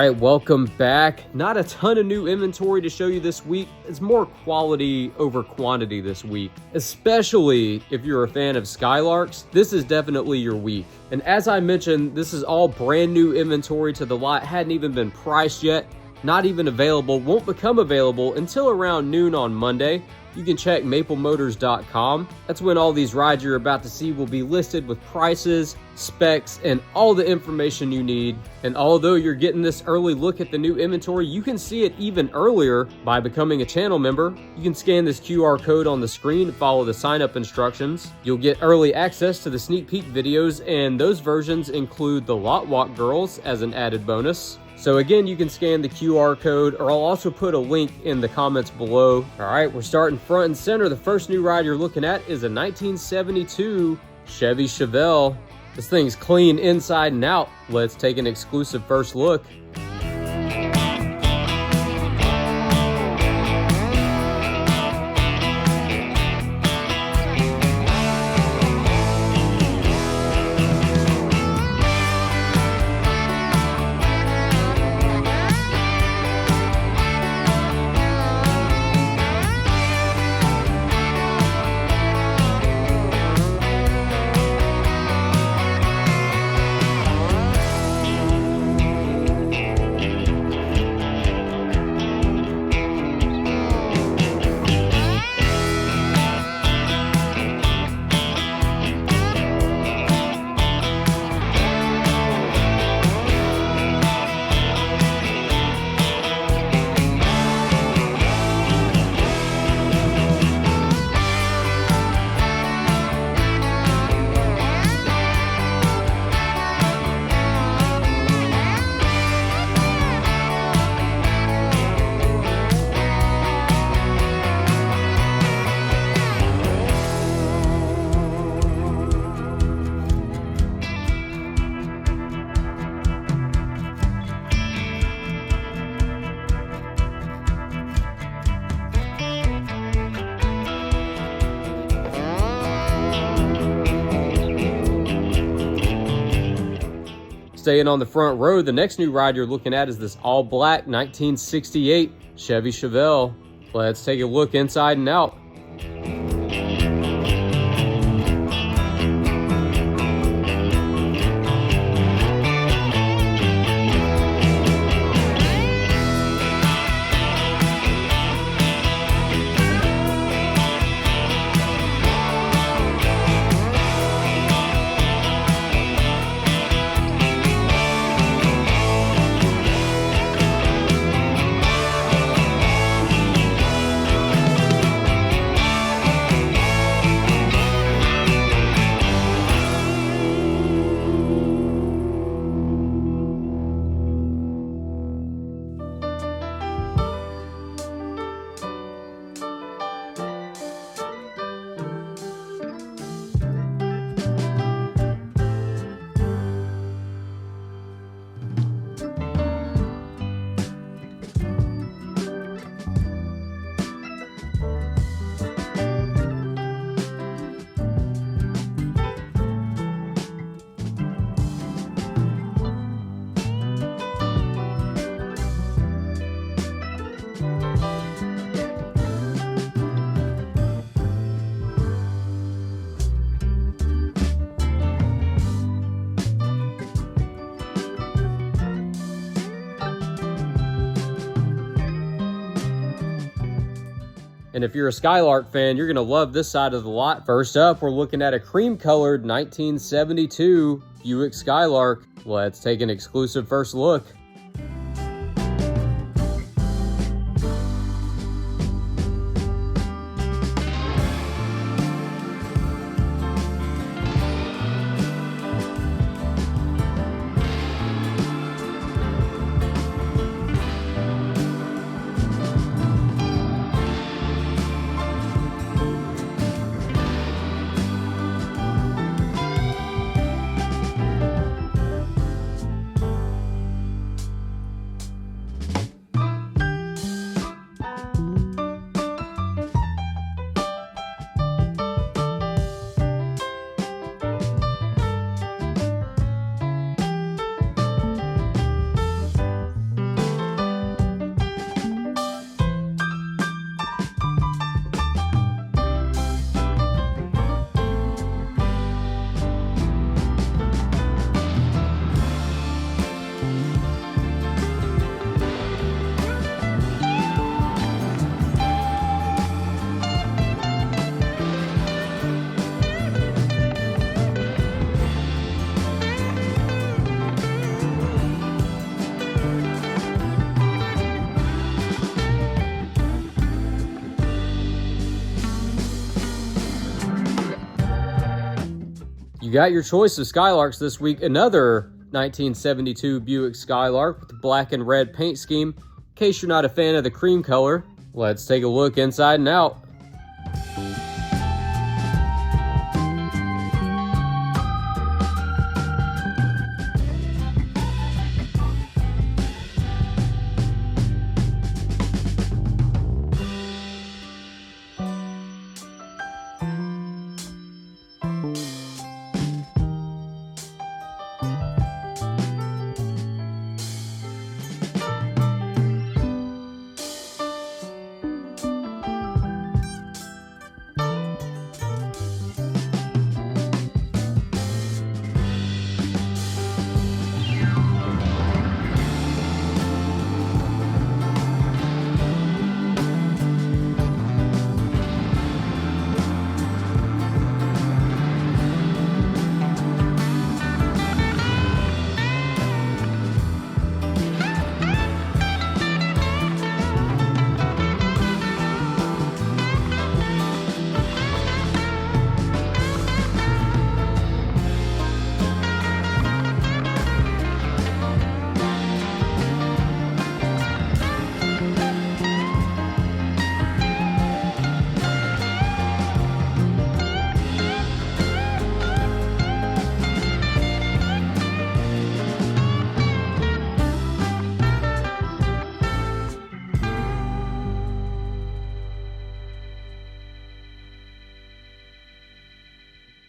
right, welcome back. Not a ton of new inventory to show you this week. It's more quality over quantity this week, especially if you're a fan of Skylarks. This is definitely your week. And as I mentioned, this is all brand new inventory to the lot, hadn't even been priced yet, not even available, won't become available until around noon on Monday. You can check maplemotors.com. That's when all these rides you're about to see will be listed with prices, specs, and all the information you need. And although you're getting this early look at the new inventory, you can see it even earlier by becoming a channel member. You can scan this QR code on the screen and follow the sign-up instructions. You'll get early access to the sneak peek videos, and those versions include the Lot Walk Girls as an added bonus. So again, you can scan the QR code, or I'll also put a link in the comments below. All right, we're starting front and center. The first new ride you're looking at is a 1972 Chevy Chevelle. This thing's clean inside and out. Let's take an exclusive first look. Staying on the front row, the next new ride you're looking at is this all-black 1968 Chevy Chevelle. Let's take a look inside and out. And if you're a Skylark fan, you're gonna love this side of the lot. First up, we're looking at a cream-colored 1972 Buick Skylark. Let's take an exclusive first look. You got your choice of Skylarks this week. Another 1972 Buick Skylark with the black and red paint scheme. In case you're not a fan of the cream color, let's take a look inside and out.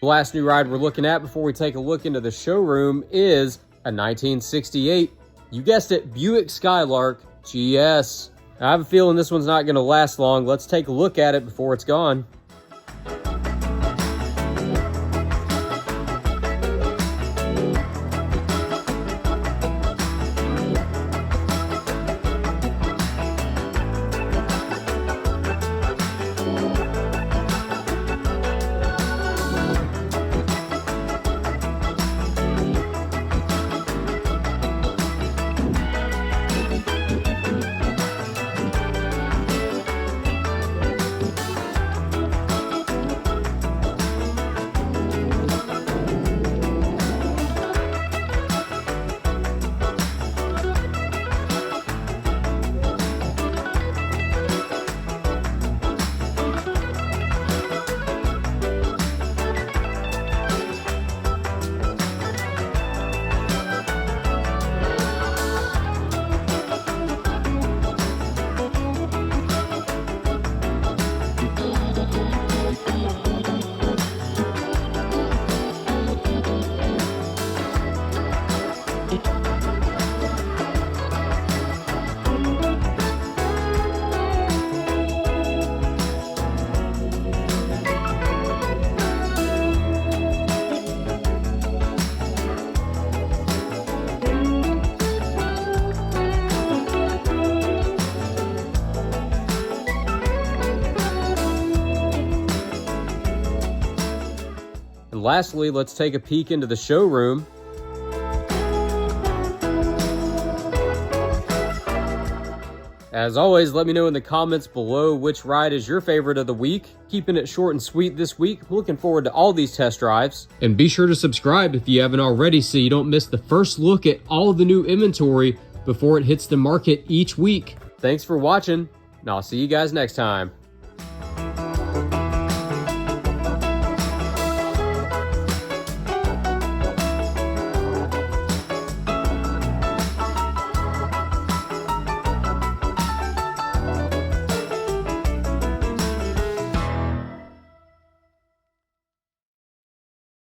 The last new ride we're looking at before we take a look into the showroom is a 1968, you guessed it, Buick Skylark GS. I have a feeling this one's not going to last long. Let's take a look at it before it's gone. And lastly, let's take a peek into the showroom. As always, let me know in the comments below which ride is your favorite of the week. Keeping it short and sweet this week. Looking forward to all these test drives. And be sure to subscribe if you haven't already so you don't miss the first look at all the new inventory before it hits the market each week. Thanks for watching, and I'll see you guys next time.